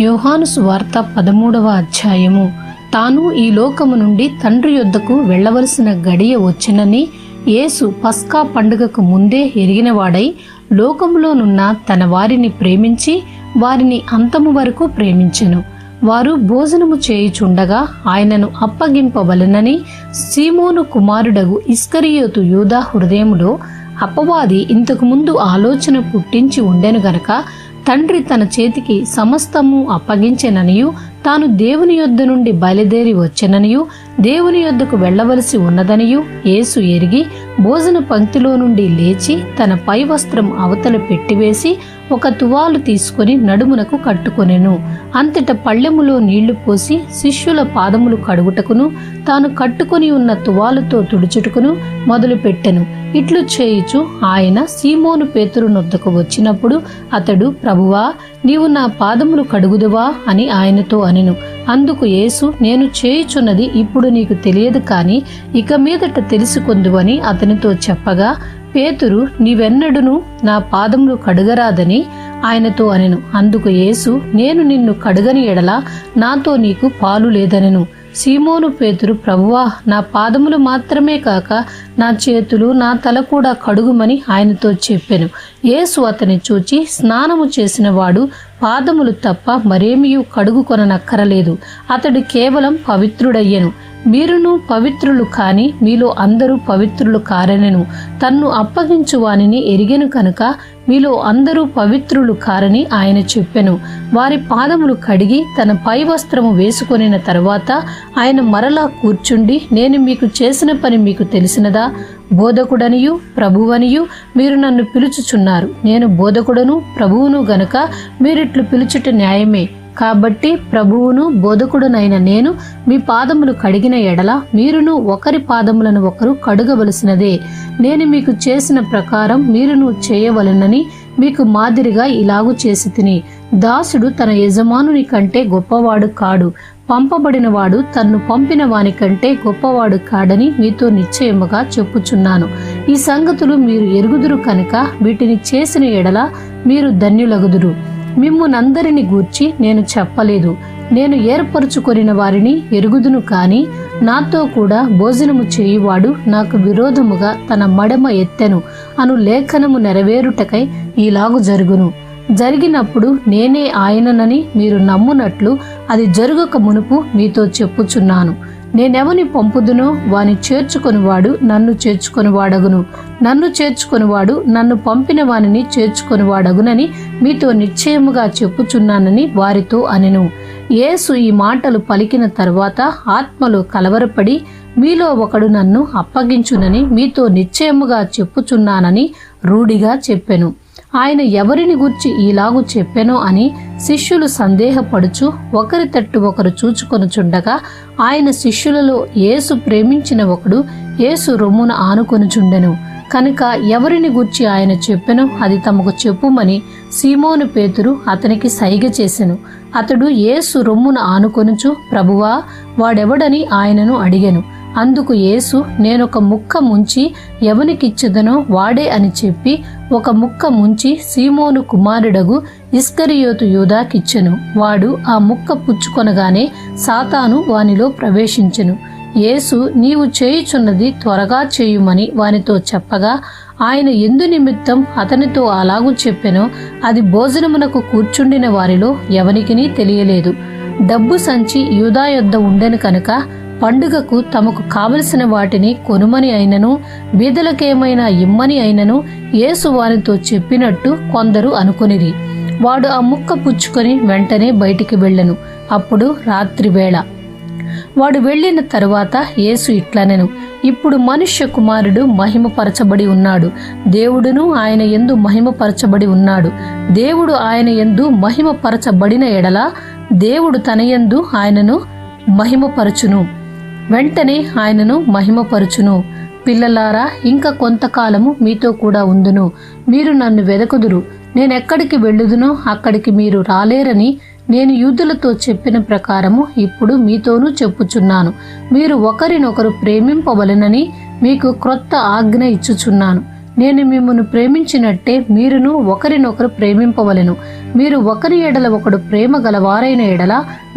యోహాను సువార్త 13వ అధ్యాయము. తాను ఈ లోకము నుండి తండ్రి యొద్దకు వెళ్ళవలసిన గడియ వచ్చెనని యేసు పస్కా పండుగకు ముందే ఎరిగినవాడై లోకములోనున్న తన వారిని ప్రేమించి వారిని అంతము వరకు ప్రేమించెను. వారు భోజనము చేయుచుండగా ఆయనను అప్పగింపవలెనని సీమోను కుమారుడగు ఇస్కరియోతు యూదా హృదయములో అపవాది ఇంతకు ముందు ఆలోచన పుట్టించి ఉండెను గనక తండ్రి తన చేతికి సమస్తము అప్పగించెననియు తాను దేవుని యొద్ద నుండి బయలుదేరి వచ్చెననియు దేవుని యొద్దకు వెళ్ళవలసి ఉన్నదనియు యేసు ఎరిగి భోజన పంక్తిలో నుండి లేచి తన పై వస్త్రం అవతల పెట్టివేసి ఒక తువాలు తీసుకుని నడుమునకు కట్టుకొనెను. అంతట పళ్ళెములో నీళ్లు పోసి శిష్యుల పాదములు కడుగుటకును తాను కట్టుకొని ఉన్న తువాలుతో తుడుచుటకును మొదలుపెట్టెను. ఇట్లు చేయుచు ఆయన సీమోను పేతురు నొద్దకు వచ్చినప్పుడు అతడు, ప్రభువా, నీవు నా పాదములు కడుగుదువా అని ఆయనతో అనెను. అందుకు యేసు, నేను చేయుచున్నది ఇప్పుడు నీకు తెలియదు, కాని ఇక మీదట తెలుసుకొందువని అతనితో చెప్పగా, పేతురు, నీవెన్నడును నా పాదములు కడుగరాదని ఆయనతో అనెను. అందుకు యేసు, నేను నిన్ను కడుగని ఎడల నాతో నీకు పాలు లేదనెను. సీమోను పేతురు, ప్రభువా, నా పాదములు మాత్రమే కాక నా చేతులు నా తల కూడా కడుగుమని ఆయనతో చెప్పెను. యేసు అతని చూచి, స్నానము చేసిన వాడు పాదములు తప్ప మరేమియూ కడుగుకొననక్కరలేదు, అతడు కేవలం పవిత్రుడయ్యెను. మీరును పవిత్రులు కాని మీలో అందరూ పవిత్రులు కారనెను. తన్ను అప్పగించు వానిని ఎరిగెను కనుక మీలో అందరూ పవిత్రులు కారని ఆయన చెప్పెను. వారి పాదములు కడిగి తన పై వస్త్రము వేసుకొనిన తరువాత ఆయన మరలా కూర్చుండి, నేను మీకు చేసిన పని మీకు తెలిసినదా? బోధకుడనియు ప్రభువనియు మీరు నన్ను పిలుచుచున్నారు. నేను బోధకుడను ప్రభువును గనుక మీరిట్లు పిలుచుట న్యాయమే. కాబట్టి ప్రభువును బోధకుడునైన నేను మీ పాదములు కడిగిన ఎడల మీరును ఒకరి పాదములను ఒకరు కడుగవలసినదే. నేను మీకు చేసిన ప్రకారం మీరును చేయవలెనని మీకు మాదిరిగా ఇలాగు చేసి తిని. దాసుడు తన యజమానుని కంటే గొప్పవాడు కాడు, పంపబడినవాడు తన్ను పంపిన వాని కంటే గొప్పవాడు కాడని మీతో నిశ్చయముగా చెప్పుచున్నాను. ఈ సంగతులు మీరు ఎరుగుదురు కనుక వీటిని చేసిన ఎడల మీరు ధన్యులగుదురు. మిమ్మునందరిని గూర్చి నేను చెప్పలేదు, నేను ఏర్పరచుకొనిన వారిని ఎరుగుదును, కాని నాతో కూడా భోజనము చేయువాడు నాకు విరోధముగా తన మడమ ఎత్తెను అను లేఖనము నెరవేరుటకై ఈలాగు జరుగును. జరిగినప్పుడు నేనే ఆయననని మీరు నమ్మునట్లు అది జరుగక మునుపు మీతో చెప్పుచున్నాను. నేనెవని పంపుదునో వాని చేర్చుకొనివాడు నన్ను చేర్చుకొనివాడగును, నన్ను చేర్చుకొనివాడు నన్ను పంపిన వానిని చేర్చుకొనివాడగునని మీతో నిశ్చయముగా చెప్పుచున్నానని వారితో అనెను. యేసు ఈ మాటలు పలికిన తరువాత ఆత్మలో కలవరపడి, మీలో ఒకడు నన్ను అప్పగించునని మీతో నిశ్చయముగా చెప్పుచున్నానని రూఢిగా చెప్పెను. ఆయన ఎవరిని గూర్చి ఈలాగు చెప్పెనో అని శిష్యులు సందేహపడుచు ఒకరి తట్టు ఒకరు చూచుకొనుచుండగా ఆయన శిష్యులలో యేసు ప్రేమించిన ఒకడు యేసు రొమ్మున ఆనుకొనుచుండెను. కనుక ఎవరిని గూర్చి ఆయన చెప్పెనో అది తమకు చెప్పుమని సీమోను పేతురు అతనికి సైగ చేసెను. అతడు యేసు రొమ్మున ఆనుకొనుచు, ప్రభువా, వాడెవడని ఆయనను అడిగెను. అందుకు యేసు, నేనొక ముక్క ముంచి ఎవనికిచ్చుదనో వాడే అని చెప్పి ఒక ముక్క ముంచి సీమోను కుమారుడగు ఇస్కరియోతు యూదాకిచ్చెను. వాడు ఆ ముక్క పుచ్చుకొనగానే సాతాను వానిలో ప్రవేశించెను. యేసు, నీవు చేయుచున్నది త్వరగా చేయుమని వానితో చెప్పగా ఆయన ఎందు నిమిత్తం అతనితో అలాగూ చెప్పెనో అది భోజనమునకు కూర్చుండిన వారిలో ఎవనికినీ తెలియలేదు. డబ్బు సంచి యూదా యొద్ద ఉండెను కనుక పండుగకు తమకు కావలసిన వాటిని కొనుమని అయినను బీదలకేమైనా ఇమ్మని అయినను యేసు వారితో చెప్పినట్టు కొందరు అనుకొనిరి. వాడు ఆ ముక్క పుచ్చుకొని వెంటనే బయటికి వెళ్ళెను. అప్పుడు రాత్రి వేళ. వాడు వెళ్ళిన తరువాత యేసు ఇట్లనెను, ఇప్పుడు మనుష్య కుమారుడు మహిమపరచబడి ఉన్నాడు, దేవుడును ఆయన యందు మహిమపరచబడి ఉన్నాడు. దేవుడు ఆయన యందు మహిమపరచబడిన ఎడల దేవుడు తన యందు ఆయనను మహిమపరచును, వెంటనే ఆయనను మహిమపరచును. పిల్లలారా, ఇంకా కొంతకాలము మీతో కూడా ఉందును. మీరు నన్ను వెదకుదురు. నేనెక్కడికి వెళ్ళుదునో అక్కడికి మీరు రాలేరని నేను యూదులతో చెప్పిన ప్రకారము ఇప్పుడు మీతోనూ చెప్పుచున్నాను. మీరు ఒకరినొకరు ప్రేమింపవలెనని మీకు క్రొత్త ఆజ్ఞ ఇచ్చుచున్నాను. నేను మిమ్మును ప్రేమించినట్టే మీరును ఒకరినొకరు ప్రేమింపవలెను. మీరు ఒకరి ఎడల ఒకడు ప్రేమ గలవారైన ఎడల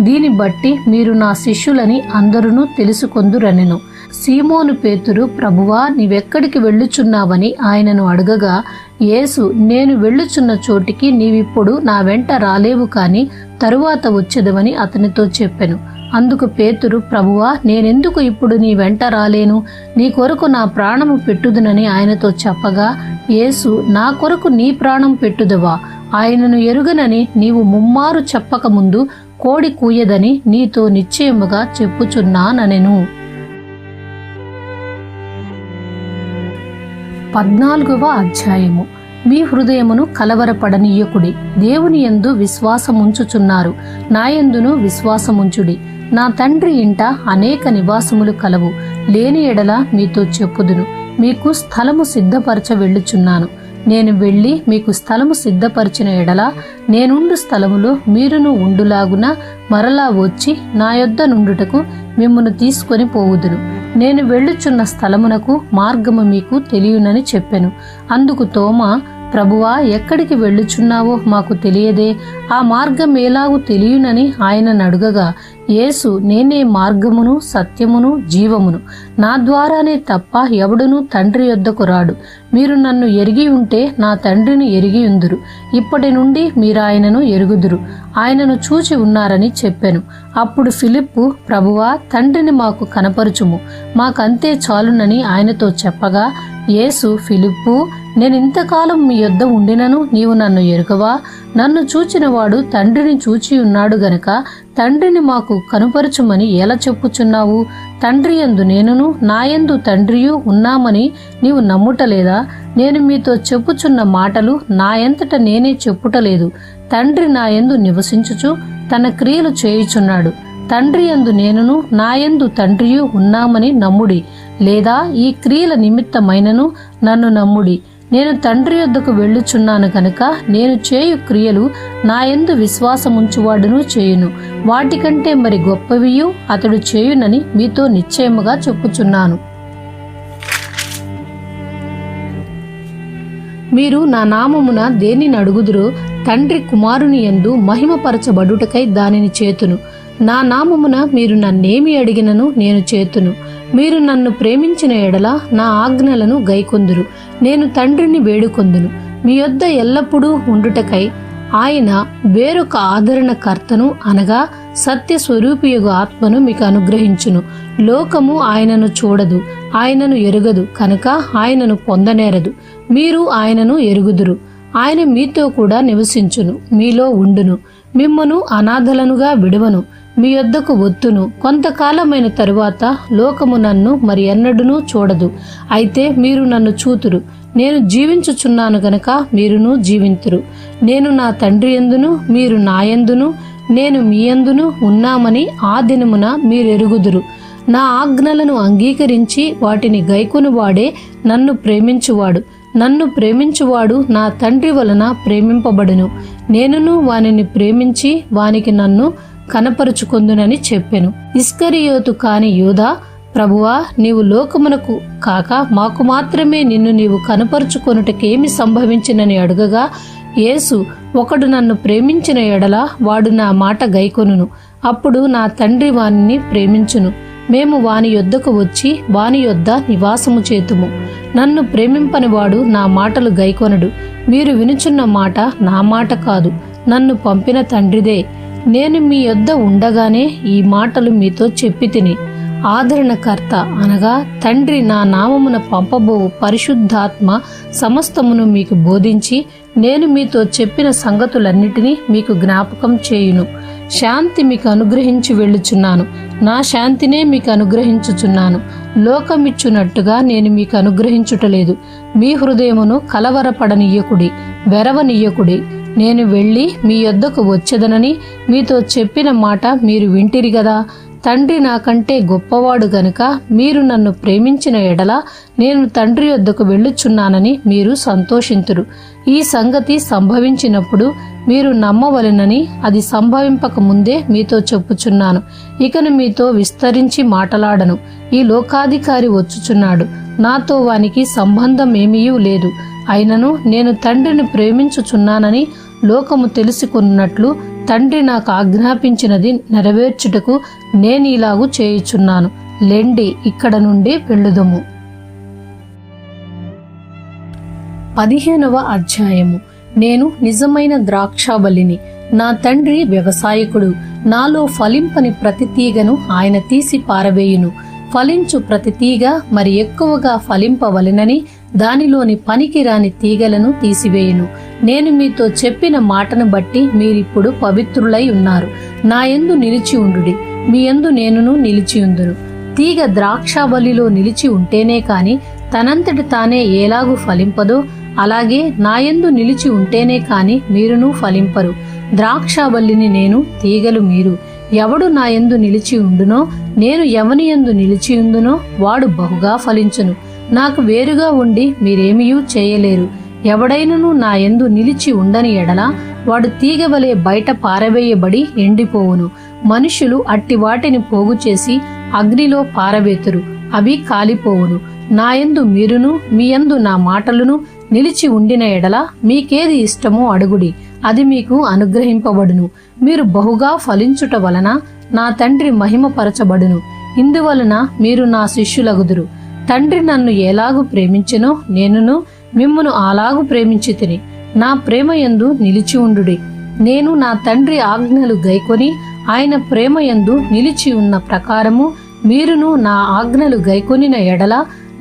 దీని బట్టి మీరు నా శిష్యులని అందరూ తెలుసుకొందురనెను. సీమోను పేతురు, ప్రభువా, నీవెక్కడికి వెళ్ళుచున్నావని ఆయనను అడగగా, యేసు, నేను వెళ్ళుచున్న చోటికి నీవిప్పుడు నా వెంట రాలేవు, కాని తరువాత వచ్చెదవని అతనితో చెప్పెను. అందుకు పేతురు, ప్రభువా, నేనెందుకు ఇప్పుడు నీ వెంట రాలేను? నీ కొరకు నా ప్రాణము పెట్టుదునని ఆయనతో చెప్పగా, యేసు, నా కొరకు నీ ప్రాణం పెట్టుదవా? ఆయనను ఎరుగనని నీవు ముమ్మారు చెప్పకముందు కోడి కూయదని నీతో నిశ్చయముగా చెప్పుచున్నానెను. 14వ అధ్యాయము. మీ హృదయమును కలవరపడనీయకుడి. దేవుని యందు విశ్వాసముంచుచున్నారు, నాయందును విశ్వాసముంచుడి. నా తండ్రి ఇంట అనేక నివాసములు కలవు. లేని ఎడల మీతో చెప్పుదును. మీకు స్థలము సిద్ధపరచ వెళ్ళుచున్నాను. నేను వెళ్ళి మీకు స్థలము సిద్ధపరిచిన ఎడల నేనుండు స్థలములో మీరును ఉండులాగున మరలా వచ్చి నా యొద్ద నుండుటకు మిమ్మును తీసుకొని పోవుదును. నేను వెళ్ళుచున్న స్థలమునకు మార్గము మీకు తెలియనని చెప్పెను. అందుకు తోమా, ప్రభువా, ఎక్కడికి వెళ్ళుచున్నావో మాకు తెలియదే, ఆ మార్గం ఎలాగూ తెలియనని ఆయనను అడుగగా, యేసు, నేనే మార్గమును సత్యమును జీవమును. నా ద్వారానే తప్ప ఎవడునూ తండ్రి యొద్దకు రాడు. మీరు నన్ను ఎరిగి ఉంటే నా తండ్రిని ఎరిగి ఉందురు. ఇప్పటి నుండి మీరు ఆయనను ఎరుగుదురు, ఆయనను చూచి ఉన్నారని చెప్పెను. అప్పుడు ఫిలిప్పు, ప్రభువా, తండ్రిని మాకు కనపరుచుము, మాకంతే చాలునని ఆయనతో చెప్పగా, యేసు, ఫిలిప్పు, నేనింతకాలం మీ యొద్ద ఉండినను నీవు నన్ను ఎరుగవా? నన్ను చూచినవాడు తండ్రిని చూచి ఉన్నాడు గనక తండ్రిని మాకు కనుపరచుమని ఎలా చెప్పుచున్నావు? తండ్రి యందు నేనును నాయందు తండ్రియు ఉన్నామని నీవు నమ్ముటలేదా? నేను మీతో చెప్పుచున్న మాటలు నాయంతట నేనే చెప్పుటలేదు. తండ్రి నాయందు నివసించుచు తన క్రియలు చేయుచున్నాడు. తండ్రి యందు నేనును నాయందు తండ్రియు ఉన్నామని నమ్ముడి, లేదా ఈ క్రియల నిమిత్తమైనను నన్ను నమ్ముడి. నేను తండ్రి యొద్దకు వెళ్ళుచున్నాను గనుక నేను చేయు క్రియలు నాయందు విశ్వాసముంచువాడును చేయును. వాటికంటే మరి గొప్పవియు అతడు చేయునని మీతో నిశ్చయముగా చెప్పుచున్నాను. మీరు నా నామమున దేనిని అడుగుదురో తండ్రి కుమారుని యందు మహిమపరచబడుటకై దానిని చేతును. నా నామమున మీరు నన్నేమి అడిగినను నేను చేతును. మీరు నన్ను ప్రేమించిన ఎడల నా ఆజ్ఞలను గైకొందురు. నేను తండ్రిని వేడుకొందును, మీ యొద్ద ఎల్లప్పుడూ ఉండుటకై ఆయన వేరొక ఆదరణకర్తను, అనగా సత్య స్వరూపియగు ఆత్మను మీకు అనుగ్రహించును. లోకము ఆయనను చూడదు, ఆయనను ఎరుగదు, కనుక ఆయనను పొందనేరదు. మీరు ఆయనను ఎరుగుదురు. ఆయన మీతో కూడా నివసించును, మీలో ఉండును. మిమ్మను అనాథలనుగా విడువను, మీ యొద్దకు వత్తును. కొంతకాలమైన తరువాత లోకము నన్ను మరి ఎన్నడూనూ చూడదు, అయితే మీరు నన్ను చూతురు. నేను జీవించుచున్నాను గనక మీరును జీవింతురు. నేను నా తండ్రి యందును మీరు నాయందును నేను మీ యందును ఉన్నామని ఆ దినమున మీరెరుగుదురు. నా ఆజ్ఞలను అంగీకరించి వాటిని గైకొనువాడే నన్ను ప్రేమించువాడు. నన్ను ప్రేమించువాడు నా తండ్రి వలన ప్రేమింపబడును. నేనును వానిని ప్రేమించి వానికి నన్ను కనపరుచుకొందునని చెప్పెను. ఇస్కరియోతు కాని యూదా, ప్రభువా, నీవు లోకమునకు కాక మాకు మాత్రమే నిన్ను నీవు కనపరుచుకొనుటకేమి సంభవించినని అడుగగా, యేసు, ఒకడు నన్ను ప్రేమించిన ఎడల వాడు నా మాట గైకొనును. అప్పుడు నా తండ్రి వానిని ప్రేమించును. మేము వాని యొద్దకు వచ్చి వాని యొద్ద నివాసము చేతుము. నన్ను ప్రేమింపనివాడు నా మాటలు గైకొనడు. మీరు వినుచున్న మాట నా మాట కాదు, నన్ను పంపిన తండ్రిదే. నేను మీ యొద్ద ఉండగానే ఈ మాటలు మీతో చెప్పితిని. ఆదరణకర్త, అనగా తండ్రి నా నామమున పంపబో పరిశుద్ధాత్మ సమస్తమును మీకు బోధించి నేను మీతో చెప్పిన సంగతులన్నిటినీ మీకు జ్ఞాపకం చేయును. శాంతి మీకు అనుగ్రహించి వెళ్ళుచున్నాను, నా శాంతినే మీకు అనుగ్రహించుచున్నాను. లోకమిచ్చునట్టుగా నేను మీకు అనుగ్రహించుటలేదు. మీ హృదయమును కలవరపడనీయకుడి, వెరవనీయకుడి. నేను వెళ్ళి మీ యొద్దకు వచ్చేదనని మీతో చెప్పిన మాట మీరు వింటిరి గదా. తండ్రి నాకంటే గొప్పవాడు గనుక మీరు నన్ను ప్రేమించిన ఎడల నేను తండ్రి యొద్దకు వెళ్ళుచున్నానని మీరు సంతోషింతురు. ఈ సంగతి సంభవించినప్పుడు మీరు నమ్మవలెనని అది సంభవింపక ముందే మీతో చెప్పుచున్నాను. ఇకను మీతో విస్తరించి మాటలాడను. ఈ లోకాధికారి వచ్చుచున్నాడు, నాతో వానికి సంబంధం ఏమీయూ లేదు. అయినను నేను తండ్రిని ప్రేమించుచున్నానని లోకము తెలుసుకున్నట్లు తండ్రి నాకు ఆజ్ఞాపించినది నెరవేర్చుటకు నేనీలాగు చేయుచున్నాను. లెండి, ఇక్కడ నుండి వెళ్ళుదము. 15వ అధ్యాయము. నేను నిజమైన ద్రాక్షావల్లిని, నా తండ్రి వ్యవసాయకుడు. నాలో ఫలింపని ప్రతి తీగను ఆయన తీసి పారవేయును. ఫలించు ప్రతి తీగ మరి ఎక్కువగా ఫలింపవలెనని దానిలోని పనికిరాని తీగలను తీసివేయును. నేను మీతో చెప్పిన మాటను బట్టి మీరిప్పుడు పవిత్రులై ఉన్నారు. నా యందు నిలిచి ఉండుడి, మీ యందు నేనును నిలిచియుందును. తీగ ద్రాక్షావల్లిలో నిలిచి ఉంటేనే కాని తనంతటి తానే ఏలాగు ఫలింపదో అలాగే నాయందు నిలిచి ఉంటేనే కాని మీరును ఫలింపరు. ద్రాక్షావల్లిని నేను, తీగలు మీరు. ఎవడు నాయందు నిలిచి ఉండునో, నేను ఎవని యందు నిలిచియుందునో వాడు బహుగా ఫలించును. నాకు వేరుగా ఉండి మీరేమియూ చేయలేరు. ఎవడైనను నాయందు నిలిచి ఉండని ఎడల వాడు తీగవలే బయట పారవేయబడి ఎండిపోవును. మనుషులు అట్టి వాటిని పోగు చేసి అగ్నిలో పారవేతురు, అవి కాలిపోవును. నాయందు మీరును మీ యందు నా మాటలును నిలిచి ఉండిన ఎడల మీకేది ఇష్టమో అడుగుడి, అది మీకు అనుగ్రహింపబడును. మీరు బహుగా ఫలించుట వలన నా తండ్రి మహిమపరచబడును. ఇందువలన మీరు నా శిష్యులగుదురు. తండ్రి నన్ను ఎలాగు ప్రేమించెనో నేనును మిమ్మును అలాగు ప్రేమించితిని. నా ప్రేమయందు నిలిచి ఉండుడి. నేను నా తండ్రి ఆజ్ఞలు గైకొని ఆయన ప్రేమయందు నిలిచి ఉన్న ప్రకారము మీరును నా ఆజ్ఞలు గైకొనిన ఎడల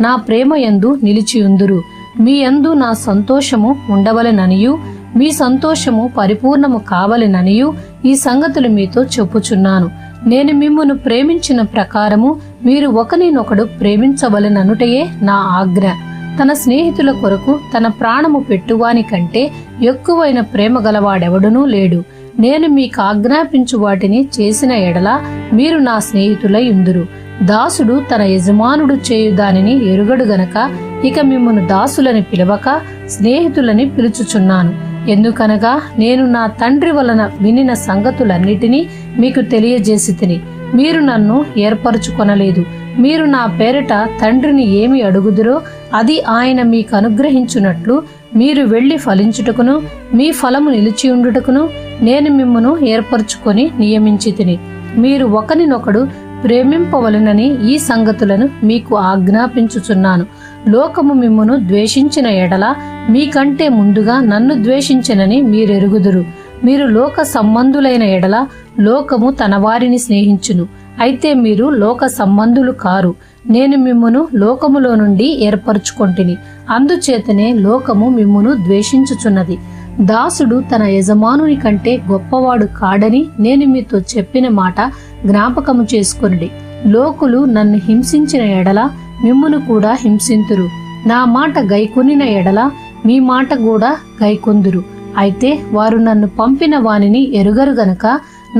నా ప్రేమయందు నిలిచియుందురు. మీ యందు నా సంతోషము ఉండవలెననియు మీ సంతోషము పరిపూర్ణము కావలెననియు ఈ సంగతులు మీతో చెప్పుచున్నాను. నేను మిమ్మును ప్రేమించిన ప్రకారము మీరు ఒకరినొకడు ప్రేమించవలెననుటయే నా ఆజ్ఞ. తన స్నేహితుల కొరకు తన ప్రాణము పెట్టువాని కంటే ఎక్కువైన ప్రేమ గలవాడెవడునూ లేడు. నేను మీకు ఆజ్ఞాపించు వాటిని చేసిన ఎడల మీరు నా స్నేహితులై ఉందురు. దాసుడు తన యజమానుడు చేయు దానిని ఎరుగడు గనక ఇక మిమ్మును దాసులని పిలవక స్నేహితులని పిలుచుచున్నాను. ఎందుకనగా నేను నా తండ్రి వలన వినిన సంగతులన్నిటినీ మీకు తెలియజేసితిని. మీరు నన్ను ఏర్పరచుకొనలేదు. మీరు నా పేరిట తండ్రిని ఏమి అడుగుదురో అది ఆయన మీకు అనుగ్రహించున్నట్లు మీరు వెళ్లి ఫలించుటకును మీ ఫలము నిలిచియుండుటకును నేను మిమ్మును ఏర్పరచుకొని నియమించితిని. మీరు ఒకరినొకడు ప్రేమింపవలెనని ఈ సంగతులను మీకు ఆజ్ఞాపించుచున్నాను. లోకము మిమ్మును ద్వేషించిన ఎడల మీకంటే ముందుగా నన్ను ద్వేషించెనని మీరెరుగుదురు. మీరు లోక సంబంధులైన ఎడల లోకము తన వారిని స్నేహించును. అయితే మీరు లోక సంబంధులు కారు. నేను మిమ్మును లోకములో నుండి ఏర్పరచుకొంటిని. అందుచేతనే లోకము మిమ్మును ద్వేషించుచున్నది. దాసుడు తన యజమానుని కంటే గొప్పవాడు కాడని నేను మీతో చెప్పిన మాట జ్ఞాపకము చేసుకొనుడి. లోకులు నన్ను హింసించిన ఎడల మిమ్మును కూడా హింసింతురు. నా మాట గైకొనిన ఎడల మీ మాట కూడా గైకొందురు. అయితే వారు నన్ను పంపిన వానిని ఎరుగరు గనక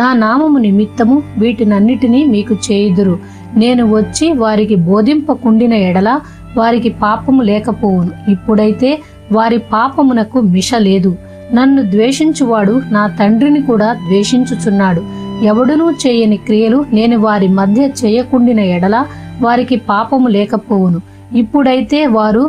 నా నామము నిమిత్తము వీటినన్నిటినీ మీకు చేయుదురు. నేను వచ్చి వారికి బోధింపకుండిన ఎడల వారికి పాపము లేకపోవును. ఇప్పుడైతే వారి పాపమునకు మిష లేదు. నన్ను ద్వేషించువాడు నా తండ్రిని కూడా ద్వేషించుచున్నాడు. ఎవడునూ చేయని క్రియలు నేను వారి మధ్య చేయకుండిన ఎడల వారికి పాపము లేకపోవును. ఇప్పుడైతే వారు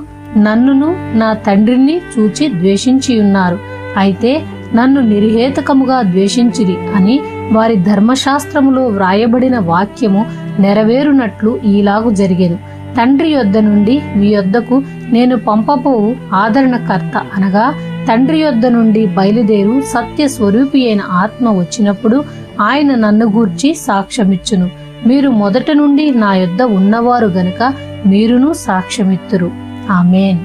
నన్నును నా తండ్రిని చూచి ద్వేషించియున్నారు. అయితే నన్ను నిర్హేతుకముగా ద్వేషించిరి అని వారి ధర్మశాస్త్రములో వ్రాయబడిన వాక్యము నెరవేరునట్లు ఈలాగు జరిగెను. తండ్రి యొద్ద నుండి మీ యొద్దకు నేను పంపబోవు ఆదరణకర్త అనగా తండ్రి యొద్ద నుండి బయలుదేరు సత్య స్వరూపి అయిన ఆత్మ వచ్చినప్పుడు ఆయన నన్ను గూర్చి సాక్ష్యమిచ్చును. మీరు మొదట నుండి నా యొద్ద ఉన్నవారు గనుక మీరును సాక్ష్యమిత్తురు. ఆమేన్.